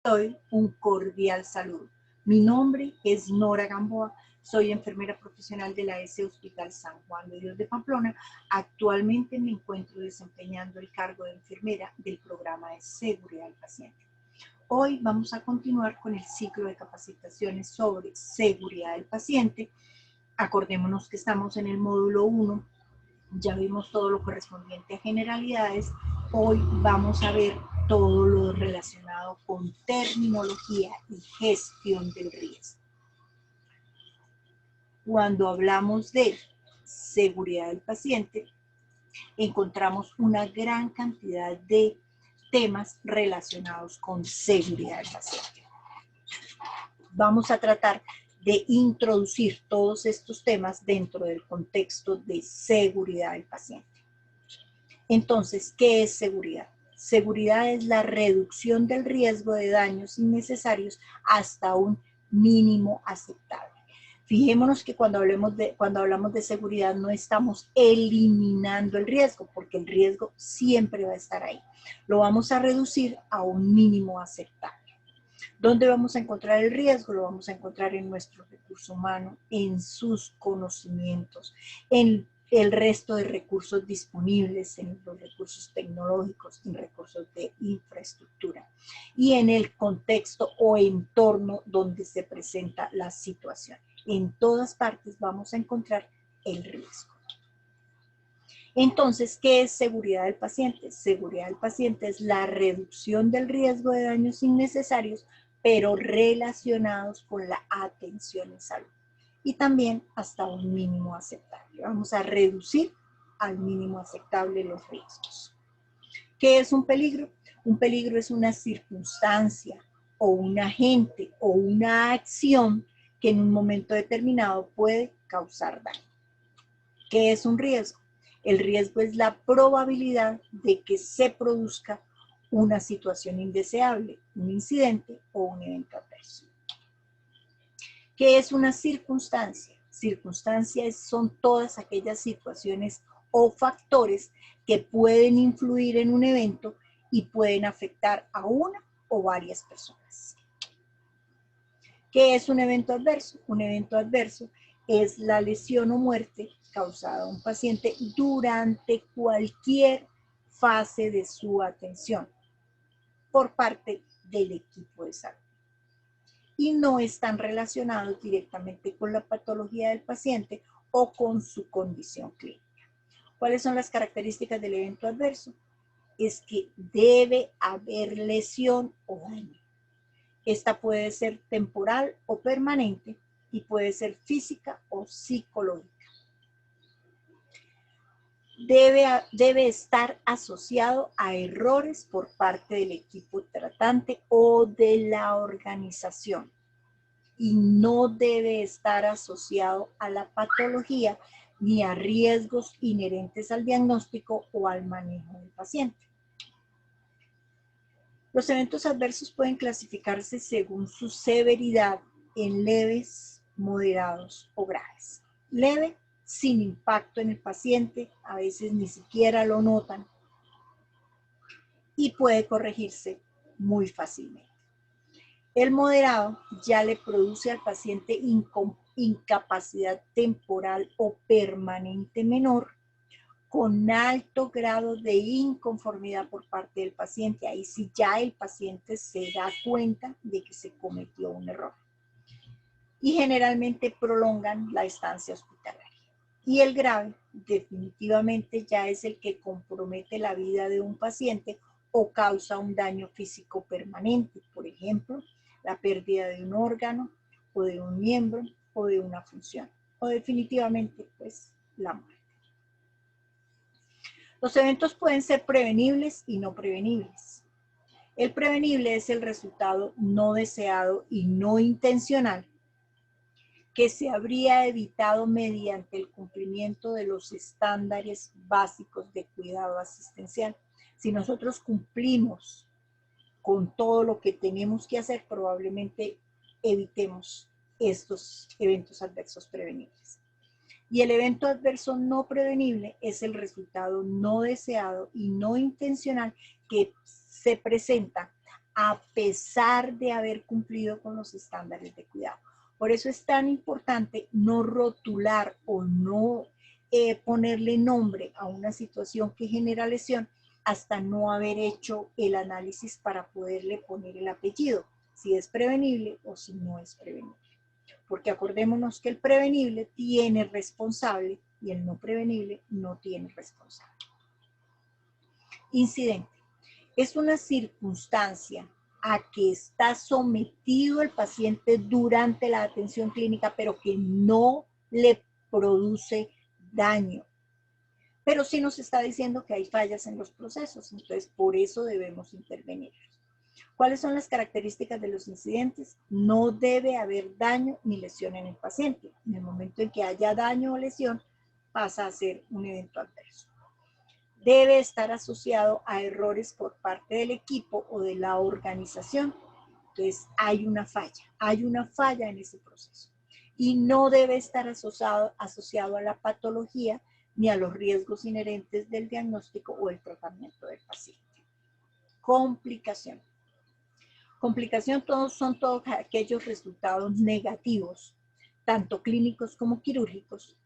doy un cordial saludo. Mi nombre es Nora Gamboa, soy enfermera profesional de la S Hospital San Juan de Dios de Pamplona. Actualmente me encuentro desempeñando el cargo de enfermera del programa de seguridad del paciente. Hoy vamos a continuar con el ciclo de capacitaciones sobre seguridad del paciente. Acordémonos que estamos en el módulo 1, ya vimos todo lo correspondiente a generalidades. Hoy vamos a ver todo lo relacionado con terminología y gestión del riesgo. Cuando hablamos de seguridad del paciente, encontramos una gran cantidad de temas relacionados con seguridad del paciente. Vamos a tratar de introducir todos estos temas dentro del contexto de seguridad del paciente. Entonces, ¿qué es seguridad? Seguridad es la reducción del riesgo de daños innecesarios hasta un mínimo aceptable. Fijémonos que cuando hablamos de seguridad no estamos eliminando el riesgo, porque el riesgo siempre va a estar ahí. Lo vamos a reducir a un mínimo aceptable. ¿Dónde vamos a encontrar el riesgo? Lo vamos a encontrar en nuestro recurso humano, en sus conocimientos, en el resto de recursos disponibles, en los recursos tecnológicos, en recursos de infraestructura y en el contexto o entorno donde se presenta la situación. En todas partes vamos a encontrar el riesgo. Entonces, ¿qué es seguridad del paciente? Seguridad del paciente es la reducción del riesgo de daños innecesarios, pero relacionados con la atención en salud. Y también hasta un mínimo aceptable. Vamos a reducir al mínimo aceptable los riesgos. ¿Qué es un peligro? Un peligro es una circunstancia o un agente o una acción que en un momento determinado puede causar daño. ¿Qué es un riesgo? El riesgo es la probabilidad de que se produzca una situación indeseable, un incidente o un evento adverso. ¿Qué es una circunstancia? Circunstancias son todas aquellas situaciones o factores que pueden influir en un evento y pueden afectar a una o varias personas. ¿Qué es un evento adverso? Un evento adverso es la lesión o muerte causada a un paciente durante cualquier fase de su atención por parte del equipo de salud. Y no están relacionados directamente con la patología del paciente o con su condición clínica. ¿Cuáles son las características del evento adverso? Es que debe haber lesión o daño. Esta puede ser temporal o permanente y puede ser física o psicológica. Debe estar asociado a errores por parte del equipo tratante o de la organización y no debe estar asociado a la patología ni a riesgos inherentes al diagnóstico o al manejo del paciente. Los eventos adversos pueden clasificarse según su severidad en leves, moderados o graves. Leve, sin impacto en el paciente, a veces ni siquiera lo notan y puede corregirse muy fácilmente. El moderado ya le produce al paciente incapacidad temporal o permanente menor con alto grado de inconformidad por parte del paciente. Ahí sí ya el paciente se da cuenta de que se cometió un error. Y generalmente prolongan la estancia hospitalaria. Y el grave definitivamente ya es el que compromete la vida de un paciente o causa un daño físico permanente, por ejemplo, la pérdida de un órgano o de un miembro o de una función, o definitivamente pues la muerte. Los eventos pueden ser prevenibles y no prevenibles. El prevenible es el resultado no deseado y no intencional que se habría evitado mediante el cumplimiento de los estándares básicos de cuidado asistencial. Si nosotros cumplimos con todo lo que tenemos que hacer, probablemente evitemos estos eventos adversos prevenibles. Y el evento adverso no prevenible es el resultado no deseado y no intencional que se presenta a pesar de haber cumplido con los estándares de cuidado. Por eso es tan importante no rotular o no ponerle nombre a una situación que genera lesión hasta no haber hecho el análisis para poderle poner el apellido, si es prevenible o si no es prevenible. Porque acordémonos que el prevenible tiene responsable y el no prevenible no tiene responsable. Incidente. Es una circunstancia a que está sometido el paciente durante la atención clínica, pero que no le produce daño. Pero sí nos está diciendo que hay fallas en los procesos, entonces por eso debemos intervenir. ¿Cuáles son las características de los incidentes? No debe haber daño ni lesión en el paciente. En el momento en que haya daño o lesión, pasa a ser un evento adverso. Debe estar asociado a errores por parte del equipo o de la organización. Entonces hay una falla en ese proceso. Y no debe estar asociado a la patología ni a los riesgos inherentes del diagnóstico o el tratamiento del paciente. Complicación. Complicación son todos aquellos resultados negativos, tanto clínicos como quirúrgicos,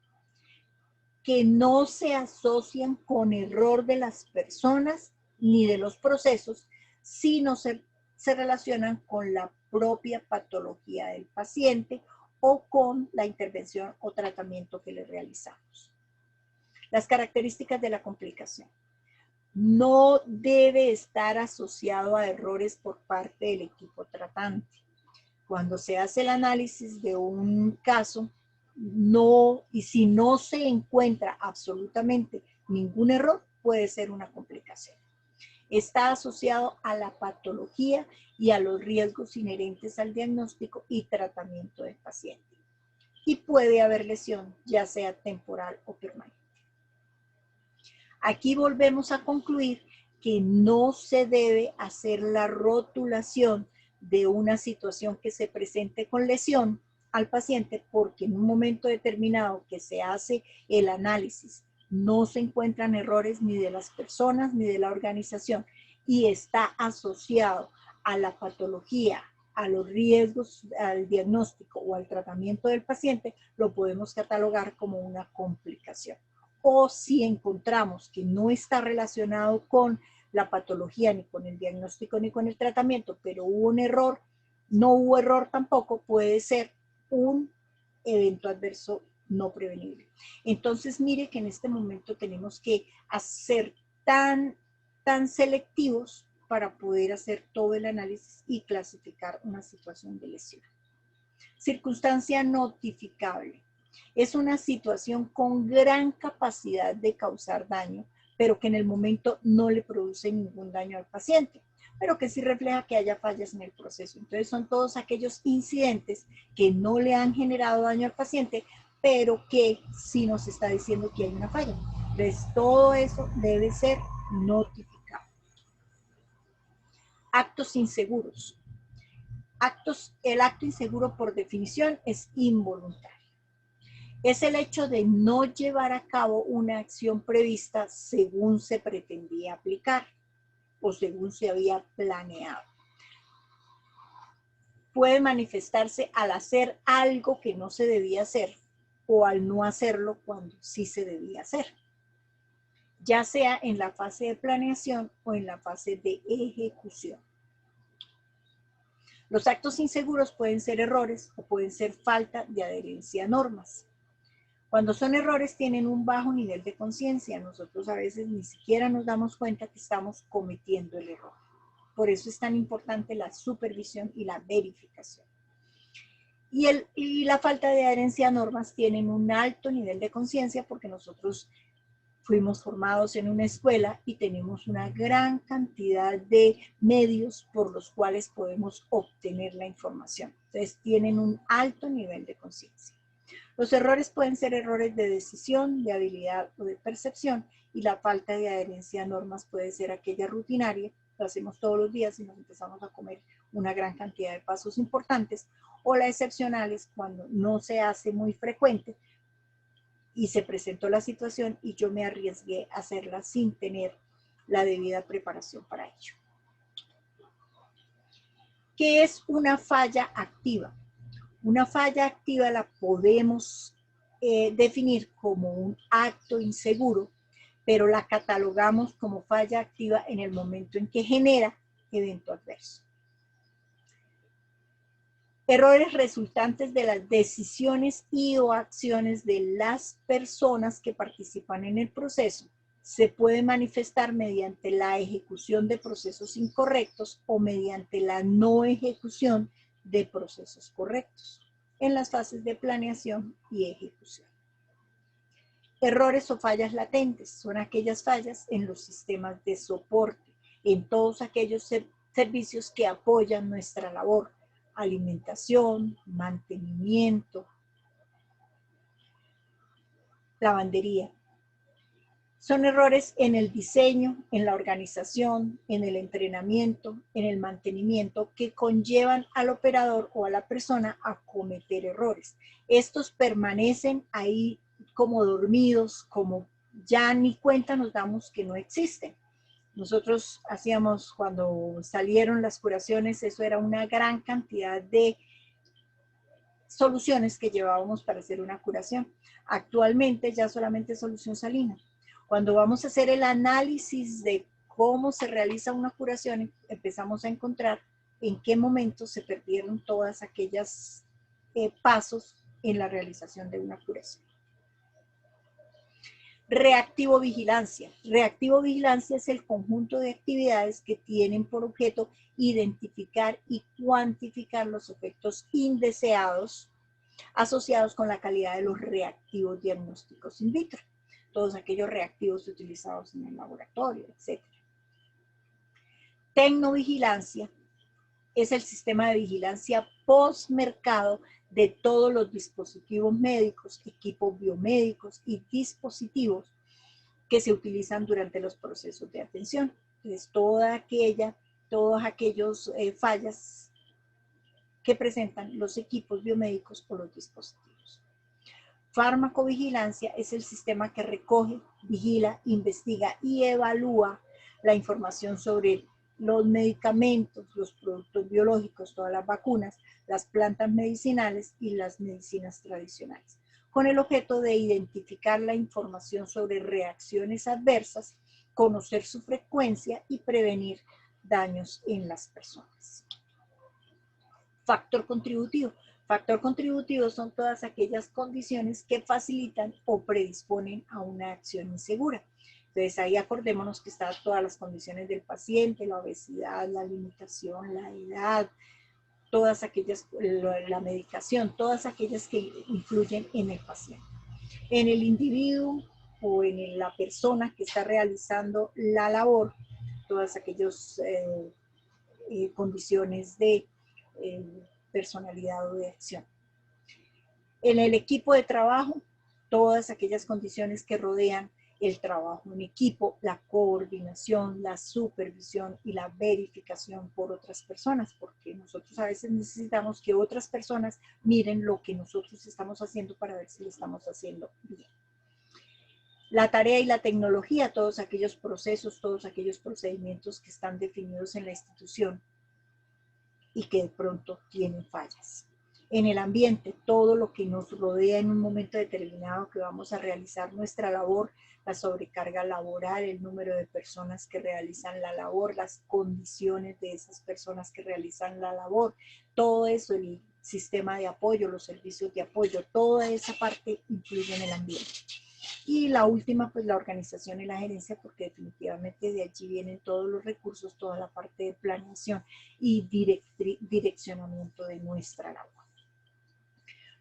que no se asocian con error de las personas ni de los procesos, sino se relacionan con la propia patología del paciente o con la intervención o tratamiento que le realizamos. Las características de la complicación. No debe estar asociado a errores por parte del equipo tratante. Cuando se hace el análisis de un caso, y si no se encuentra absolutamente ningún error, puede ser una complicación. Está asociado a la patología y a los riesgos inherentes al diagnóstico y tratamiento del paciente. Y puede haber lesión, ya sea temporal o permanente. Aquí volvemos a concluir que no se debe hacer la rotulación de una situación que se presente con lesión al paciente, porque en un momento determinado que se hace el análisis no se encuentran errores ni de las personas ni de la organización y está asociado a la patología, a los riesgos, al diagnóstico o al tratamiento del paciente, lo podemos catalogar como una complicación. O si encontramos que no está relacionado con la patología, ni con el diagnóstico, ni con el tratamiento, pero hubo un error, no hubo error tampoco, puede ser un evento adverso no prevenible. Entonces, mire que en este momento tenemos que ser tan selectivos para poder hacer todo el análisis y clasificar una situación de lesión. Circunstancia notificable. Es una situación con gran capacidad de causar daño, pero que en el momento no le produce ningún daño al paciente, pero que sí refleja que haya fallas en el proceso. Entonces son todos aquellos incidentes que no le han generado daño al paciente, pero que sí nos está diciendo que hay una falla. Entonces todo eso debe ser notificado. Actos inseguros. El acto inseguro por definición es involuntario. Es el hecho de no llevar a cabo una acción prevista según se pretendía aplicar o según se había planeado. Puede manifestarse al hacer algo que no se debía hacer o al no hacerlo cuando sí se debía hacer, ya sea en la fase de planeación o en la fase de ejecución. Los actos inseguros pueden ser errores o pueden ser falta de adherencia a normas. Cuando son errores tienen un bajo nivel de conciencia. Nosotros a veces ni siquiera nos damos cuenta que estamos cometiendo el error. Por eso es tan importante la supervisión y la verificación. Y la falta de adherencia a normas tienen un alto nivel de conciencia porque nosotros fuimos formados en una escuela y tenemos una gran cantidad de medios por los cuales podemos obtener la información. Entonces tienen un alto nivel de conciencia. Los errores pueden ser errores de decisión, de habilidad o de percepción, y la falta de adherencia a normas puede ser aquella rutinaria, lo hacemos todos los días y nos empezamos a comer una gran cantidad de pasos importantes, o la excepcional es cuando no se hace muy frecuente y se presentó la situación y yo me arriesgué a hacerla sin tener la debida preparación para ello. ¿Qué es una falla activa? Una falla activa la podemos definir como un acto inseguro, pero la catalogamos como falla activa en el momento en que genera evento adverso. Errores resultantes de las decisiones y o acciones de las personas que participan en el proceso se puede manifestar mediante la ejecución de procesos incorrectos o mediante la no ejecución de procesos correctos en las fases de planeación y ejecución. Errores o fallas latentes son aquellas fallas en los sistemas de soporte, en todos aquellos servicios que apoyan nuestra labor: alimentación, mantenimiento, lavandería. Son errores en el diseño, en la organización, en el entrenamiento, en el mantenimiento, que conllevan al operador o a la persona a cometer errores. Estos permanecen ahí como dormidos, como ya ni cuenta nos damos que no existen. Nosotros hacíamos, cuando salieron las curaciones, eso era una gran cantidad de soluciones que llevábamos para hacer una curación. Actualmente ya solamente es solución salina. Cuando vamos a hacer el análisis de cómo se realiza una curación, empezamos a encontrar en qué momento se perdieron todas aquellas pasos en la realización de una curación. Reactivo vigilancia. Reactivo vigilancia es el conjunto de actividades que tienen por objeto identificar y cuantificar los efectos indeseados asociados con la calidad de los reactivos diagnósticos in vitro, todos aquellos reactivos utilizados en el laboratorio, etc. Tecnovigilancia es el sistema de vigilancia postmercado de todos los dispositivos médicos, equipos biomédicos y dispositivos que se utilizan durante los procesos de atención. Entonces, todos aquellos fallas que presentan los equipos biomédicos o los dispositivos. Farmacovigilancia es el sistema que recoge, vigila, investiga y evalúa la información sobre los medicamentos, los productos biológicos, todas las vacunas, las plantas medicinales y las medicinas tradicionales, con el objeto de identificar la información sobre reacciones adversas, conocer su frecuencia y prevenir daños en las personas. Factor contributivo. Factor contributivo son todas aquellas condiciones que facilitan o predisponen a una acción insegura. Entonces ahí acordémonos que están todas las condiciones del paciente, la obesidad, la limitación, la edad, todas aquellas, la medicación, todas aquellas que influyen en el paciente. En el individuo o en la persona que está realizando la labor, todas aquellas condiciones de personalidad o de acción. En el equipo de trabajo, todas aquellas condiciones que rodean el trabajo en equipo, la coordinación, la supervisión y la verificación por otras personas, porque nosotros a veces necesitamos que otras personas miren lo que nosotros estamos haciendo para ver si lo estamos haciendo bien. La tarea y la tecnología, todos aquellos procesos, todos aquellos procedimientos que están definidos en la institución y que de pronto tienen fallas. En el ambiente, todo lo que nos rodea en un momento determinado que vamos a realizar nuestra labor, la sobrecarga laboral, el número de personas que realizan la labor, las condiciones de esas personas que realizan la labor, todo eso, el sistema de apoyo, los servicios de apoyo, toda esa parte influye en el ambiente. Y la última, pues la organización y la gerencia, porque definitivamente de allí vienen todos los recursos, toda la parte de planeación y direccionamiento de nuestra labor.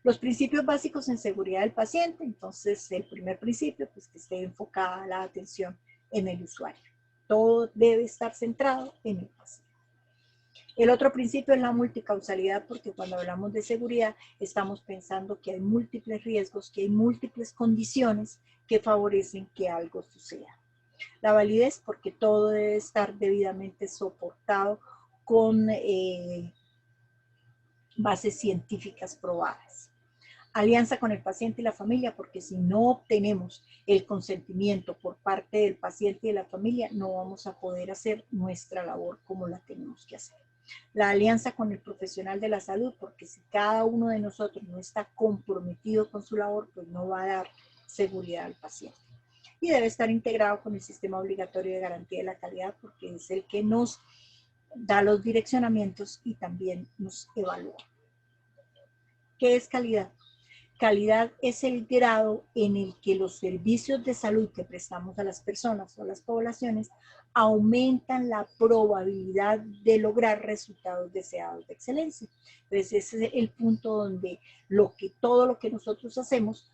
Los principios básicos en seguridad del paciente. Entonces, el primer principio, pues que esté enfocada la atención en el usuario. Todo debe estar centrado en el paciente. El otro principio es la multicausalidad, porque cuando hablamos de seguridad estamos pensando que hay múltiples riesgos, que hay múltiples condiciones que favorecen que algo suceda. La validez, porque todo debe estar debidamente soportado con bases científicas probadas. Alianza con el paciente y la familia, porque si no obtenemos el consentimiento por parte del paciente y de la familia, no vamos a poder hacer nuestra labor como la tenemos que hacer. La alianza con el profesional de la salud, porque si cada uno de nosotros no está comprometido con su labor, pues no va a dar seguridad al paciente. Y debe estar integrado con el sistema obligatorio de garantía de la calidad, porque es el que nos da los direccionamientos y también nos evalúa. ¿Qué es calidad? Calidad es el grado en el que los servicios de salud que prestamos a las personas o a las poblaciones aumentan la probabilidad de lograr resultados deseados de excelencia. Entonces ese es el punto donde todo lo que nosotros hacemos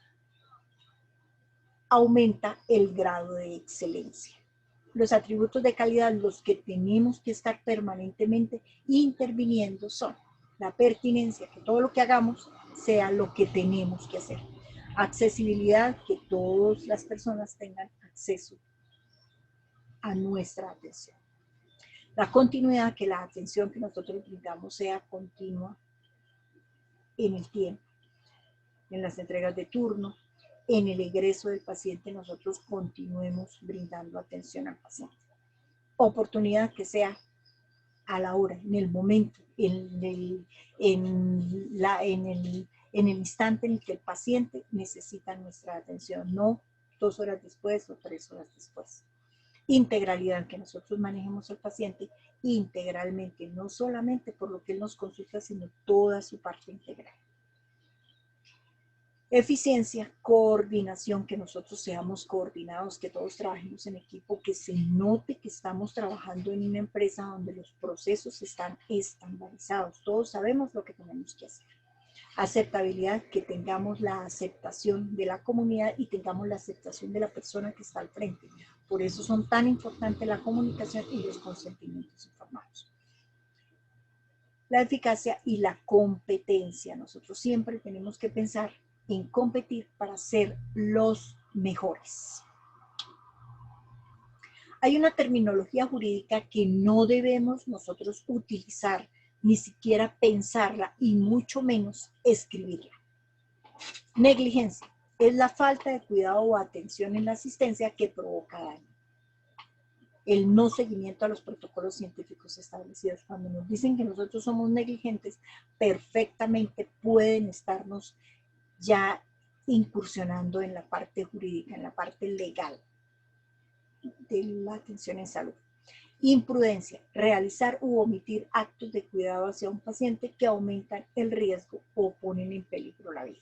aumenta el grado de excelencia. Los atributos de calidad, los que tenemos que estar permanentemente interviniendo, son la pertinencia, que todo lo que hagamos sea lo que tenemos que hacer. Accesibilidad, que todas las personas tengan acceso a nuestra atención. La continuidad, que la atención que nosotros brindamos sea continua en el tiempo, en las entregas de turno, en el egreso del paciente nosotros continuemos brindando atención al paciente. Oportunidad, que sea a la hora, en el momento, en el instante en el que el paciente necesita nuestra atención, no 2 horas después o 3 horas después. Integralidad, que nosotros manejemos al paciente integralmente, no solamente por lo que él nos consulta, sino toda su parte integral. Eficiencia, coordinación, que nosotros seamos coordinados, que todos trabajemos en equipo, que se note que estamos trabajando en una empresa donde los procesos están estandarizados, todos sabemos lo que tenemos que hacer. Aceptabilidad, que tengamos la aceptación de la comunidad y tengamos la aceptación de la persona que está al frente. Por eso son tan importantes la comunicación y los consentimientos informados. La eficacia y la competencia, nosotros siempre tenemos que pensar en competir para ser los mejores. Hay una terminología jurídica que no debemos nosotros utilizar, ni siquiera pensarla y mucho menos escribirla. Negligencia es la falta de cuidado o atención en la asistencia que provoca daño. El no seguimiento a los protocolos científicos establecidos. Cuando nos dicen que nosotros somos negligentes, perfectamente pueden estarnos ya incursionando en la parte jurídica, en la parte legal de la atención en salud. Imprudencia, realizar u omitir actos de cuidado hacia un paciente que aumentan el riesgo o ponen en peligro la vida.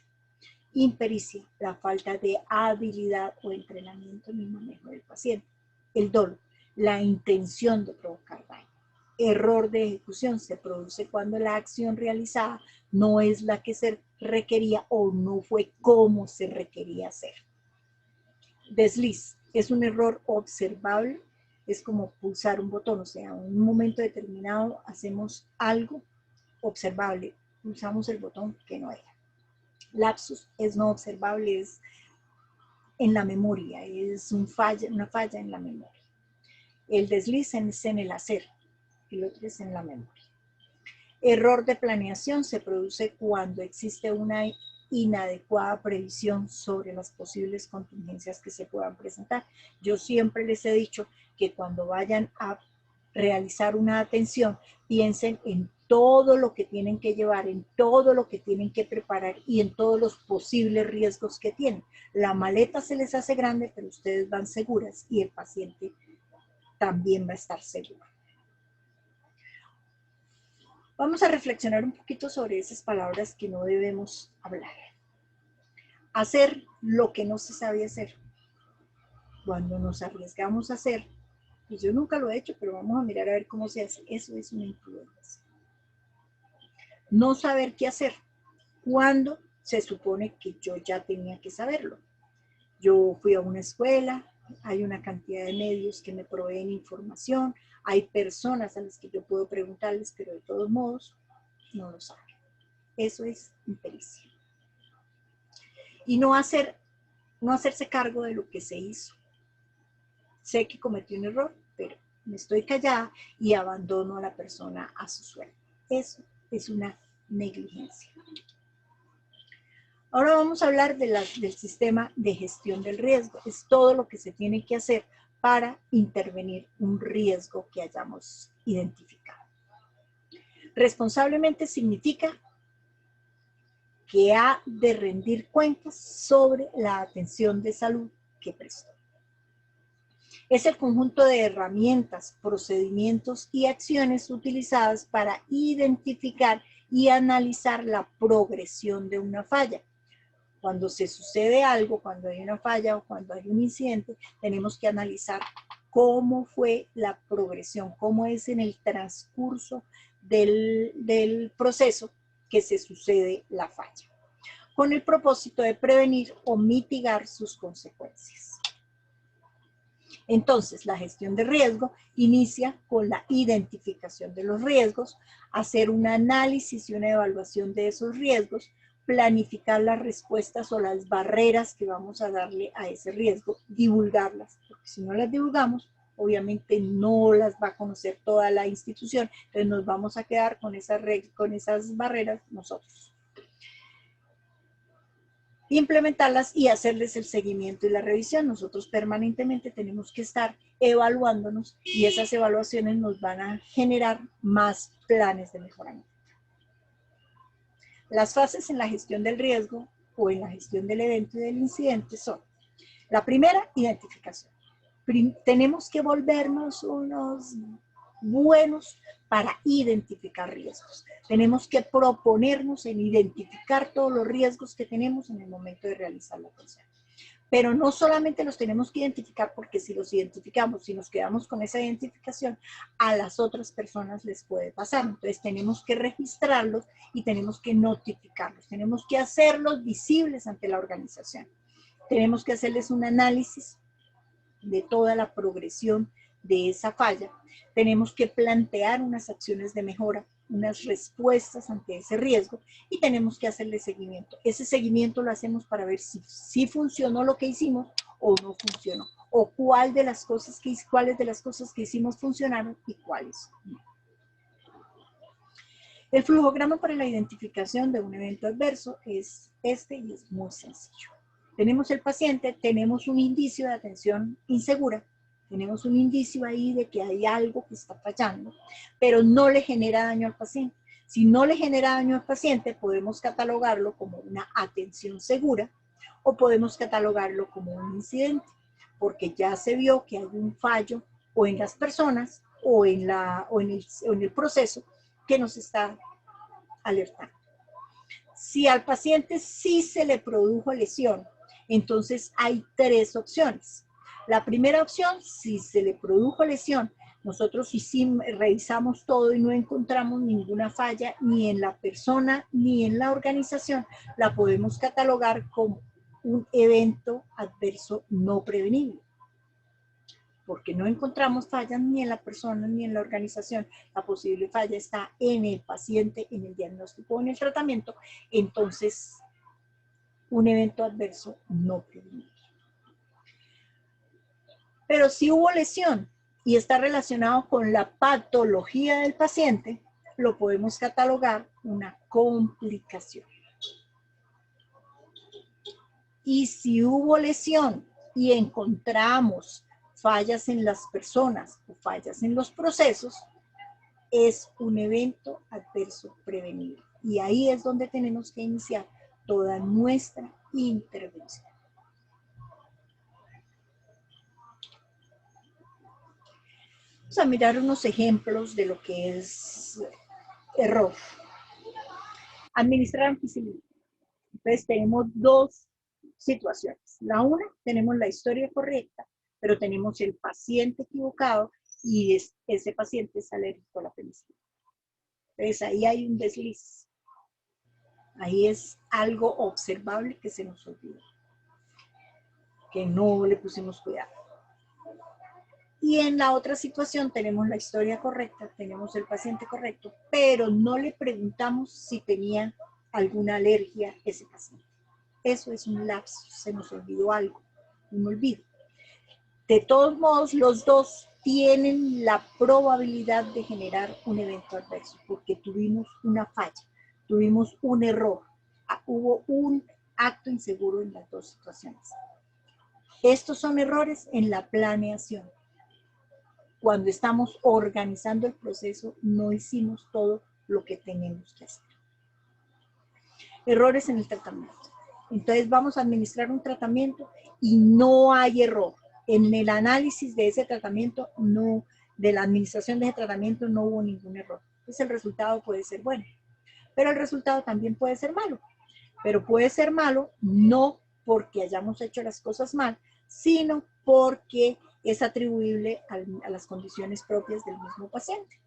Impericia, la falta de habilidad o entrenamiento en el manejo del paciente. El dolo, la intención de provocar daño. Error de ejecución se produce cuando la acción realizada no es la que se requería o no fue como se requería hacer. Desliz es un error observable, es como pulsar un botón, o sea, en un momento determinado hacemos algo observable, pulsamos el botón que no era. Lapsus es no observable, es en la memoria, es una falla en la memoria. El desliz es en el hacer, el otro es en la memoria. Error de planeación se produce cuando existe una inadecuada previsión sobre las posibles contingencias que se puedan presentar. Yo siempre les he dicho que cuando vayan a realizar una atención, piensen en todo lo que tienen que llevar, en todo lo que tienen que preparar y en todos los posibles riesgos que tienen. La maleta se les hace grande, pero ustedes van seguras y el paciente también va a estar seguro. Vamos a reflexionar un poquito sobre esas palabras que no debemos hablar. Hacer lo que no se sabe hacer. Cuando nos arriesgamos a hacer, y yo nunca lo he hecho, pero vamos a mirar a ver cómo se hace. Eso es una imprudencia. No saber qué hacer. Cuando se supone que yo ya tenía que saberlo. Yo fui a una escuela, hay una cantidad de medios que me proveen información, hay personas a las que yo puedo preguntarles, pero de todos modos no lo saben. Eso es impericia. Y no hacerse cargo de lo que se hizo. Sé que cometí un error, pero me estoy callada y abandono a la persona a su suerte. Eso es una negligencia. Ahora vamos a hablar del sistema de gestión del riesgo. Es todo lo que se tiene que hacer para intervenir un riesgo que hayamos identificado. Responsablemente significa que ha de rendir cuentas sobre la atención de salud que prestó. Es el conjunto de herramientas, procedimientos y acciones utilizadas para identificar y analizar la progresión de una falla. Cuando se sucede algo, cuando hay una falla o cuando hay un incidente, tenemos que analizar cómo fue la progresión, cómo es en el transcurso del proceso que se sucede la falla, con el propósito de prevenir o mitigar sus consecuencias. Entonces, la gestión de riesgo inicia con la identificación de los riesgos, hacer un análisis y una evaluación de esos riesgos, planificar las respuestas o las barreras que vamos a darle a ese riesgo, divulgarlas, porque si no las divulgamos, obviamente no las va a conocer toda la institución, entonces nos vamos a quedar con esas barreras nosotros. Implementarlas y hacerles el seguimiento y la revisión. Nosotros permanentemente tenemos que estar evaluándonos y esas evaluaciones nos van a generar más planes de mejoramiento. Las fases en la gestión del riesgo o en la gestión del evento y del incidente son: la primera, identificación. Tenemos que volvernos unos buenos para identificar riesgos. Tenemos que proponernos en identificar todos los riesgos que tenemos en el momento de realizar la atención. Pero no solamente los tenemos que identificar, porque si los identificamos, si nos quedamos con esa identificación, a las otras personas les puede pasar. Entonces tenemos que registrarlos y tenemos que notificarlos. Tenemos que hacerlos visibles ante la organización. Tenemos que hacerles un análisis de toda la progresión de esa falla. Tenemos que plantear unas acciones de mejora, unas respuestas ante ese riesgo y tenemos que hacerle seguimiento. Ese seguimiento lo hacemos para ver si funcionó lo que hicimos o no funcionó, o cuáles de las cosas que hicimos funcionaron y cuáles no. El flujograma para la identificación de un evento adverso es este y es muy sencillo. Tenemos el paciente, tenemos un indicio de atención insegura, tenemos un indicio ahí de que hay algo que está fallando, pero no le genera daño al paciente. Si no le genera daño al paciente, podemos catalogarlo como una atención segura o podemos catalogarlo como un incidente, porque ya se vio que hay un fallo o en las personas o en el proceso que nos está alertando. Si al paciente sí se le produjo lesión, entonces hay tres opciones. La primera opción, si se le produjo lesión, nosotros revisamos todo y no encontramos ninguna falla ni en la persona ni en la organización, la podemos catalogar como un evento adverso no prevenible. Porque no encontramos fallas ni en la persona ni en la organización. La posible falla está en el paciente, en el diagnóstico o en el tratamiento. Entonces, un evento adverso no prevenible. Pero si hubo lesión y está relacionado con la patología del paciente, lo podemos catalogar una complicación. Y si hubo lesión y encontramos fallas en las personas o fallas en los procesos, es un evento adverso prevenible. Y ahí es donde tenemos que iniciar toda nuestra intervención. Vamos a mirar unos ejemplos de lo que es error. Administrar anfisilitis. Entonces tenemos dos situaciones. La una, tenemos la historia correcta, pero tenemos el paciente equivocado y ese paciente es alérgico a la penicilina. Entonces ahí hay un desliz. Ahí es algo observable que se nos olvidó, que no le pusimos cuidado. Y en la otra situación tenemos la historia correcta, tenemos el paciente correcto, pero no le preguntamos si tenía alguna alergia ese paciente. Eso es un lapso, se nos olvidó algo, un olvido. De todos modos, los dos tienen la probabilidad de generar un evento adverso, porque tuvimos una falla, tuvimos un error, hubo un acto inseguro en las dos situaciones. Estos son errores en la planeación. Cuando estamos organizando el proceso, no hicimos todo lo que tenemos que hacer. Errores en el tratamiento. Entonces vamos a administrar un tratamiento y no hay error. En el análisis de ese tratamiento, de la administración de ese tratamiento, no hubo ningún error. Entonces el resultado puede ser bueno, pero el resultado también puede ser malo. Pero puede ser malo no porque hayamos hecho las cosas mal, sino porque es atribuible a las condiciones propias del mismo paciente.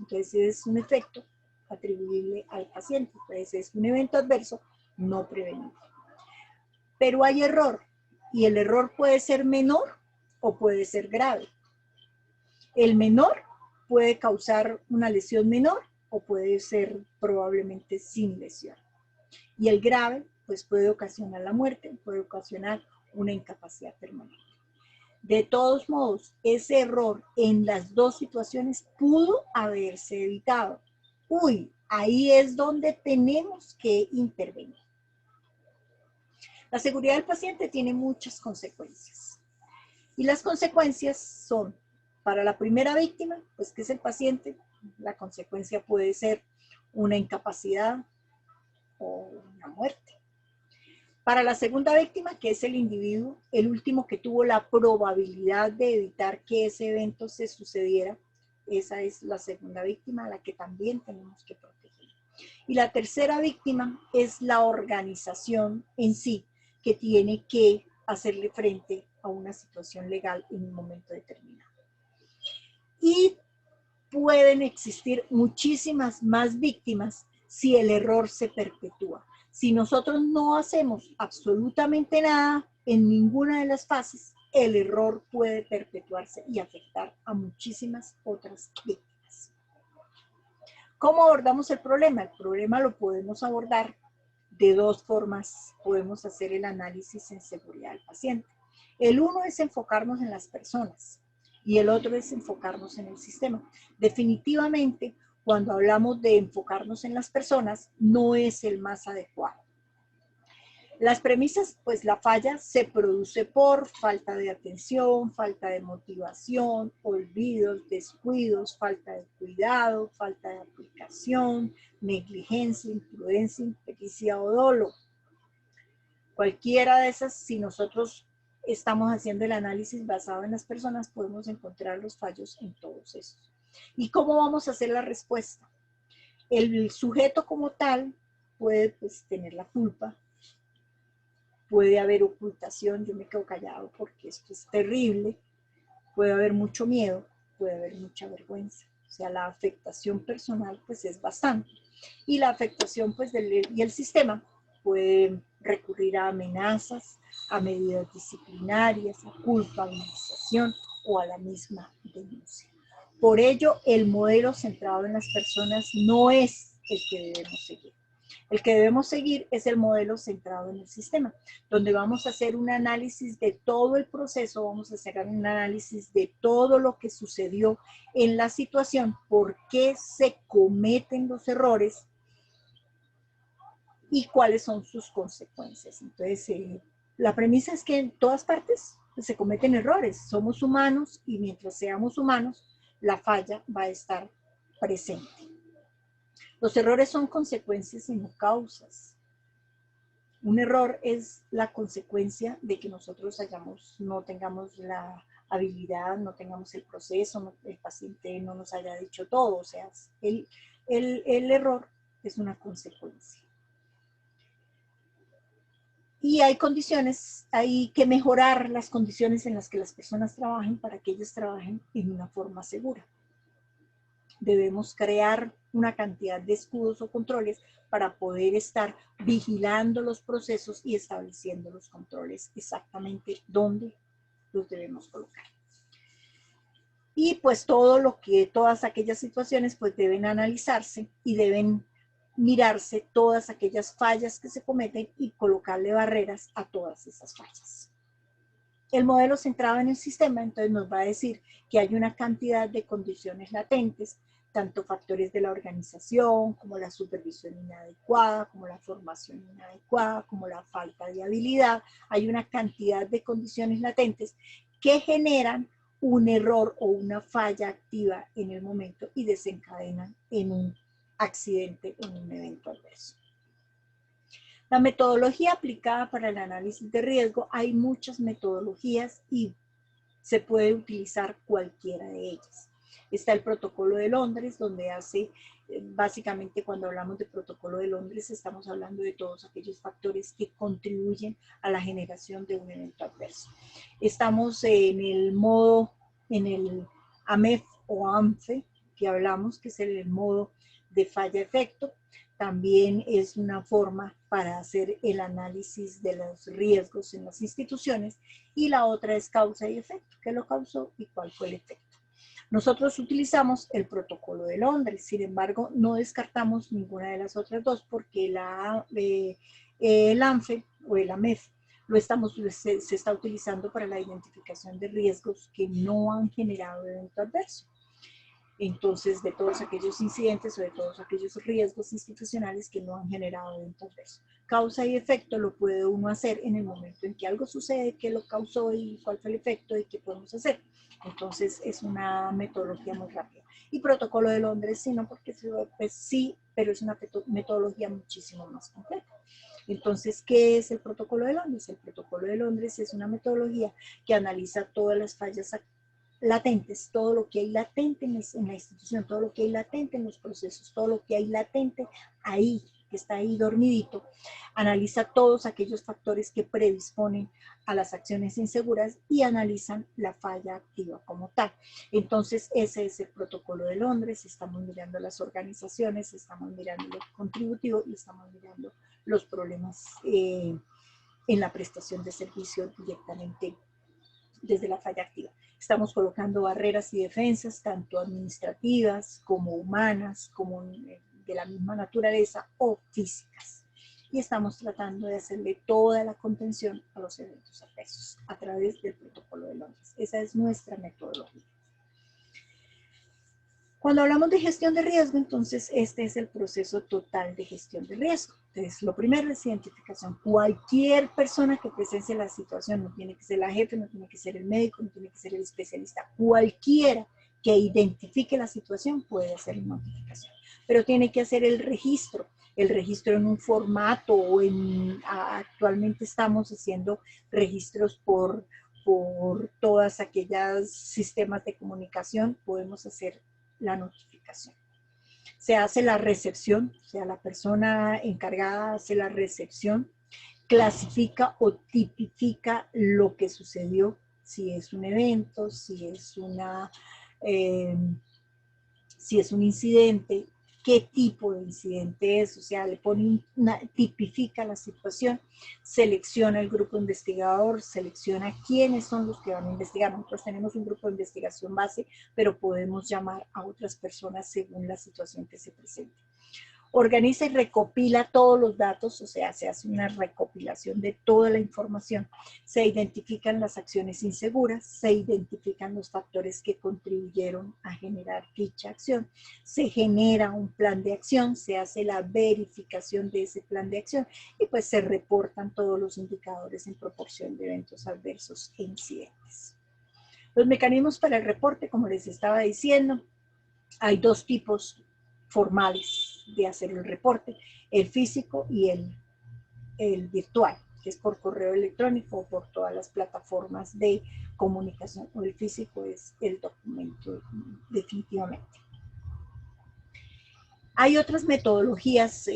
Entonces es un efecto atribuible al paciente. Entonces es un evento adverso no prevenible. Pero hay error, y el error puede ser menor o puede ser grave. El menor puede causar una lesión menor o puede ser probablemente sin lesión. Y el grave, pues puede ocasionar la muerte, puede ocasionar una incapacidad permanente. De todos modos, ese error en las dos situaciones pudo haberse evitado. Uy, ahí es donde tenemos que intervenir. La seguridad del paciente tiene muchas consecuencias. Y las consecuencias son, para la primera víctima, pues que es el paciente, la consecuencia puede ser una incapacidad o una muerte. Para la segunda víctima, que es el individuo, el último que tuvo la probabilidad de evitar que ese evento se sucediera, esa es la segunda víctima a la que también tenemos que proteger. Y la tercera víctima es la organización en sí, que tiene que hacerle frente a una situación legal en un momento determinado. Y pueden existir muchísimas más víctimas si el error se perpetúa. Si nosotros no hacemos absolutamente nada en ninguna de las fases, el error puede perpetuarse y afectar a muchísimas otras víctimas. ¿Cómo abordamos el problema? El problema lo podemos abordar de dos formas. Podemos hacer el análisis en seguridad del paciente. El uno es enfocarnos en las personas y el otro es enfocarnos en el sistema. Definitivamente, cuando hablamos de enfocarnos en las personas, no es el más adecuado. Las premisas, pues la falla se produce por falta de atención, falta de motivación, olvidos, descuidos, falta de cuidado, falta de aplicación, negligencia, imprudencia, impericia o dolo. Cualquiera de esas, si nosotros estamos haciendo el análisis basado en las personas, podemos encontrar los fallos en todos esos. ¿Y cómo vamos a hacer la respuesta? El sujeto como tal puede pues, tener la culpa, puede haber ocultación, yo me quedo callado porque esto es terrible, puede haber mucho miedo, puede haber mucha vergüenza. O sea, la afectación personal pues es bastante. Y la afectación pues y el sistema puede recurrir a amenazas, a medidas disciplinarias, a culpabilización o a la misma denuncia. Por ello, el modelo centrado en las personas no es el que debemos seguir. El que debemos seguir es el modelo centrado en el sistema, donde vamos a hacer un análisis de todo el proceso, vamos a hacer un análisis de todo lo que sucedió en la situación, por qué se cometen los errores y cuáles son sus consecuencias. Entonces, la premisa es que en todas partes se cometen errores, somos humanos y mientras seamos humanos, la falla va a estar presente. Los errores son consecuencias y no causas. Un error es la consecuencia de que nosotros no tengamos la habilidad, no tengamos el proceso, el paciente no nos haya dicho todo. O sea, el error es una consecuencia. Y hay que mejorar las condiciones en las que las personas trabajen para que ellas trabajen en una forma segura. Debemos crear una cantidad de escudos o controles para poder estar vigilando los procesos y estableciendo los controles exactamente dónde los debemos colocar. Y pues todas aquellas situaciones pues deben analizarse y deben mirarse todas aquellas fallas que se cometen y colocarle barreras a todas esas fallas. El modelo centrado en el sistema entonces nos va a decir que hay una cantidad de condiciones latentes, tanto factores de la organización, como la supervisión inadecuada, como la formación inadecuada, como la falta de habilidad. Hay una cantidad de condiciones latentes que generan un error o una falla activa en el momento y desencadenan en un accidente o en un evento adverso. La metodología aplicada para el análisis de riesgo, hay muchas metodologías y se puede utilizar cualquiera de ellas. Está el protocolo de Londres, donde básicamente cuando hablamos de protocolo de Londres estamos hablando de todos aquellos factores que contribuyen a la generación de un evento adverso. Estamos en el AMEF o AMFE, que hablamos, que es el modo de falla-efecto. También es una forma para hacer el análisis de los riesgos en las instituciones, y la otra es causa y efecto, qué lo causó y cuál fue el efecto. Nosotros utilizamos el protocolo de Londres, sin embargo, no descartamos ninguna de las otras dos porque el ANFE o el AMEF se está utilizando para la identificación de riesgos que no han generado evento adverso. Entonces, de todos aquellos incidentes o de todos aquellos riesgos institucionales que no han generado evento adverso. Causa y efecto lo puede uno hacer en el momento en que algo sucede, qué lo causó y cuál fue el efecto y qué podemos hacer. Entonces, es una metodología muy rápida. Y protocolo de Londres, sí, no, porque pues, sí, pero es una metodología muchísimo más completa. Entonces, ¿qué es el protocolo de Londres? El protocolo de Londres es una metodología que analiza todas las fallas latentes, todo lo que hay latente en la institución, todo lo que hay latente en los procesos, todo lo que hay latente ahí, que está ahí dormidito, analiza todos aquellos factores que predisponen a las acciones inseguras y analizan la falla activa como tal. Entonces, ese es el protocolo de Londres. Estamos mirando las organizaciones, estamos mirando lo contributivo y estamos mirando los problemas en la prestación de servicio directamente desde la falla activa. Estamos colocando barreras y defensas, tanto administrativas como humanas, como de la misma naturaleza o físicas. Y estamos tratando de hacerle toda la contención a los eventos adversos a través del protocolo de Londres. Esa es nuestra metodología. Cuando hablamos de gestión de riesgo, entonces este es el proceso total de gestión de riesgo. Entonces, lo primero es identificación. Cualquier persona que presencie la situación, no tiene que ser la jefe, no tiene que ser el médico, no tiene que ser el especialista, cualquiera que identifique la situación puede hacer una notificación. Pero tiene que hacer el registro en un formato o actualmente estamos haciendo registros por todas aquellas sistemas de comunicación, podemos hacer la notificación. Se hace la recepción, o sea, la persona encargada hace la recepción, clasifica o tipifica lo que sucedió, si es un evento, si es un incidente, qué tipo de incidente es, o sea, le pone tipifica la situación, selecciona el grupo investigador, selecciona quiénes son los que van a investigar. Nosotros tenemos un grupo de investigación base, pero podemos llamar a otras personas según la situación que se presente. Organiza y recopila todos los datos, o sea, se hace una recopilación de toda la información. Se identifican las acciones inseguras, se identifican los factores que contribuyeron a generar dicha acción, se genera un plan de acción, se hace la verificación de ese plan de acción y pues se reportan todos los indicadores en proporción de eventos adversos e incidentes. Los mecanismos para el reporte, como les estaba diciendo, hay dos tipos formales de hacer el reporte, el físico y el virtual, que es por correo electrónico o por todas las plataformas de comunicación, o el físico es el documento definitivamente. Hay otras metodologías,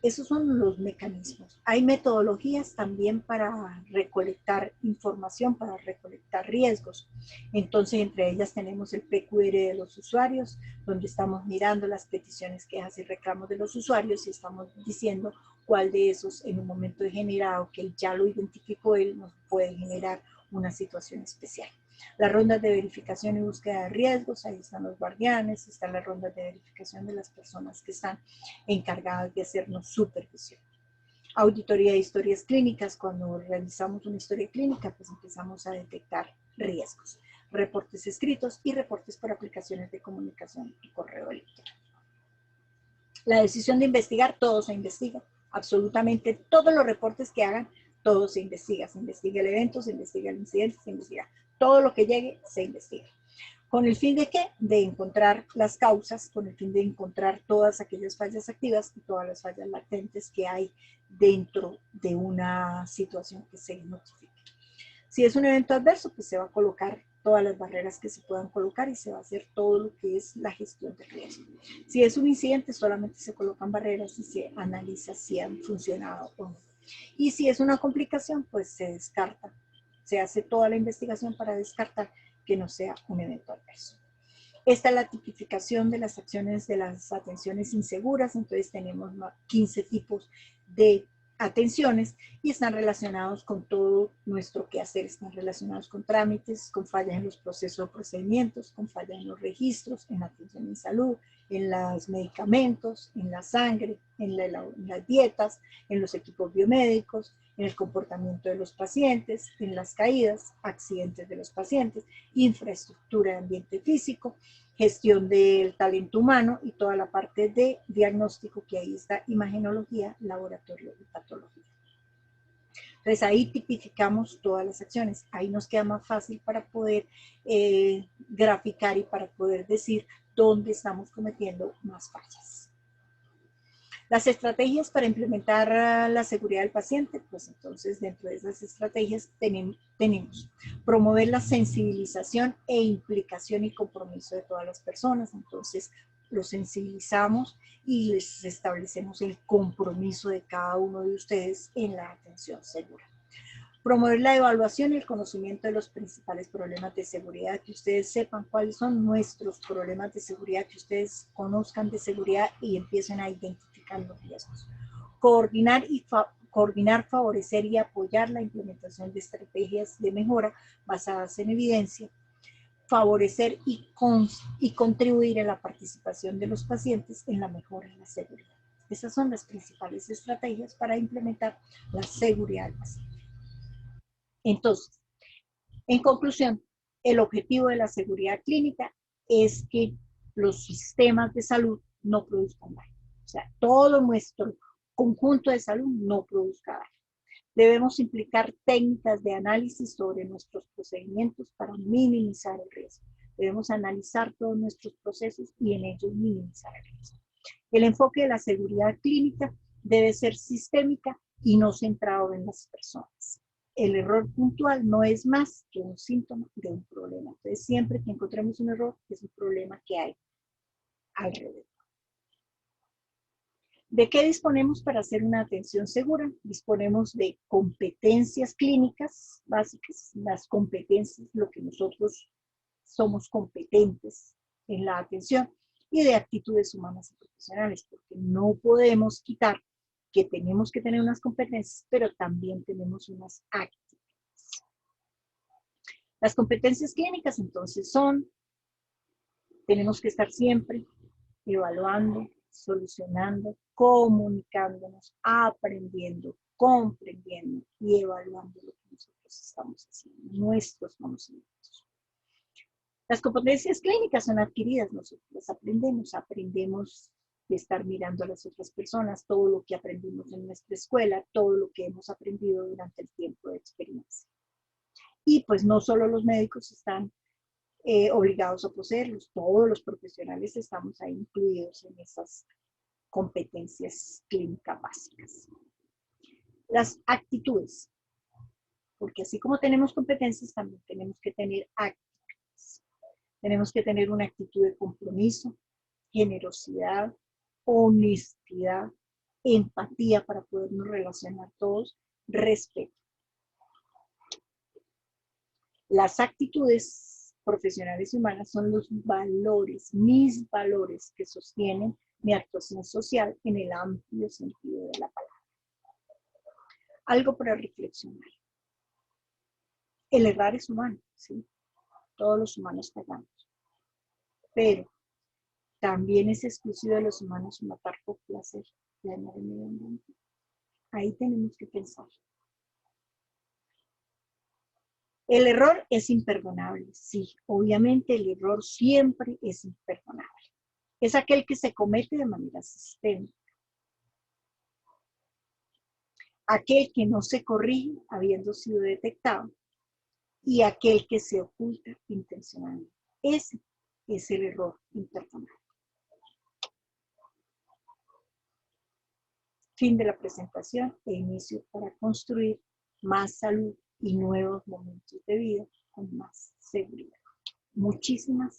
esos son los mecanismos. Hay metodologías también para recolectar información, para recolectar riesgos. Entonces, entre ellas tenemos el PQR de los usuarios, donde estamos mirando las peticiones, quejas y reclamos de los usuarios y estamos diciendo cuál de esos en un momento generado que él ya lo identificó, él nos puede generar una situación especial. Las rondas de verificación y búsqueda de riesgos, ahí están los guardianes, están las rondas de verificación de las personas que están encargadas de hacernos supervisión. Auditoría de historias clínicas, cuando realizamos una historia clínica, pues empezamos a detectar riesgos. Reportes escritos y reportes por aplicaciones de comunicación y correo electrónico. La decisión de investigar, todo se investiga, absolutamente todos los reportes que hagan, todo se investiga el evento, se investiga el incidente, se investiga todo lo que llegue se investiga. ¿Con el fin de qué? De encontrar las causas, con el fin de encontrar todas aquellas fallas activas y todas las fallas latentes que hay dentro de una situación que se notifique. Si es un evento adverso, pues se va a colocar todas las barreras que se puedan colocar y se va a hacer todo lo que es la gestión del riesgo. Si es un incidente, solamente se colocan barreras y se analiza si han funcionado o no. Y si es una complicación, pues se descarta, se hace toda la investigación para descartar que no sea un evento adverso. Esta es la tipificación de las acciones de las atenciones inseguras. Entonces tenemos 15 tipos de atenciones y están relacionados con todo nuestro quehacer, están relacionados con trámites, con fallas en los procesos o procedimientos, con fallas en los registros, en la atención en salud, en los medicamentos, en la sangre, en las dietas, en los equipos biomédicos, en el comportamiento de los pacientes, en las caídas, accidentes de los pacientes, infraestructura de ambiente físico, gestión del talento humano y toda la parte de diagnóstico, que ahí está imagenología, laboratorio y patología. Entonces ahí tipificamos todas las acciones, ahí nos queda más fácil para poder graficar y para poder decir dónde estamos cometiendo más fallas. Las estrategias para implementar la seguridad del paciente, pues entonces dentro de esas estrategias tenemos promover la sensibilización e implicación y compromiso de todas las personas. Entonces los sensibilizamos y les establecemos el compromiso de cada uno de ustedes en la atención segura. Promover la evaluación y el conocimiento de los principales problemas de seguridad, que ustedes sepan cuáles son nuestros problemas de seguridad, que ustedes conozcan de seguridad y empiecen a identificar los riesgos. Coordinar, favorecer y apoyar la implementación de estrategias de mejora basadas en evidencia. Favorecer y contribuir en la participación de los pacientes en la mejora de la seguridad. Esas son las principales estrategias para implementar la seguridad del paciente. Entonces, en conclusión, el objetivo de la seguridad clínica es que los sistemas de salud no produzcan daño. O sea, todo nuestro conjunto de salud no produzca daño. Debemos implicar técnicas de análisis sobre nuestros procedimientos para minimizar el riesgo. Debemos analizar todos nuestros procesos y en ellos minimizar el riesgo. El enfoque de la seguridad clínica debe ser sistémica y no centrado en las personas. El error puntual no es más que un síntoma de un problema. Entonces, siempre que encontremos un error, es un problema que hay alrededor. ¿De qué disponemos para hacer una atención segura? Disponemos de competencias clínicas básicas, las competencias, lo que nosotros somos competentes en la atención, y de actitudes humanas y profesionales, porque no podemos quitar que tenemos que tener unas competencias, pero también tenemos unas actitudes. Las competencias clínicas entonces son, tenemos que estar siempre evaluando, solucionando, comunicándonos, aprendiendo, comprendiendo y evaluando lo que nosotros estamos haciendo, nuestros conocimientos. Las competencias clínicas son adquiridas, nosotros las aprendemos de estar mirando a las otras personas, todo lo que aprendimos en nuestra escuela, todo lo que hemos aprendido durante el tiempo de experiencia. Y pues no solo los médicos están obligados a poseerlos, todos los profesionales estamos ahí incluidos en esas competencias clínicas básicas. Las actitudes, porque así como tenemos competencias, también tenemos que tener actitudes. Tenemos que tener una actitud de compromiso, generosidad, honestidad, empatía para podernos relacionar todos, respeto. Las actitudes profesionales y humanas son los valores, mis valores que sostienen mi actuación social en el amplio sentido de la palabra. Algo para reflexionar. El errar es humano, ¿sí? Todos los humanos fallamos. Pero también es exclusivo de los humanos matar por placer y dañar el medio ambiente. Ahí tenemos que pensar. El error es imperdonable, sí. Obviamente el error siempre es imperdonable. Es aquel que se comete de manera sistémica. Aquel que no se corrige habiendo sido detectado y aquel que se oculta intencionalmente. Ese es el error interpersonal. Fin de la presentación e inicio para construir más salud y nuevos momentos de vida con más seguridad. Muchísimas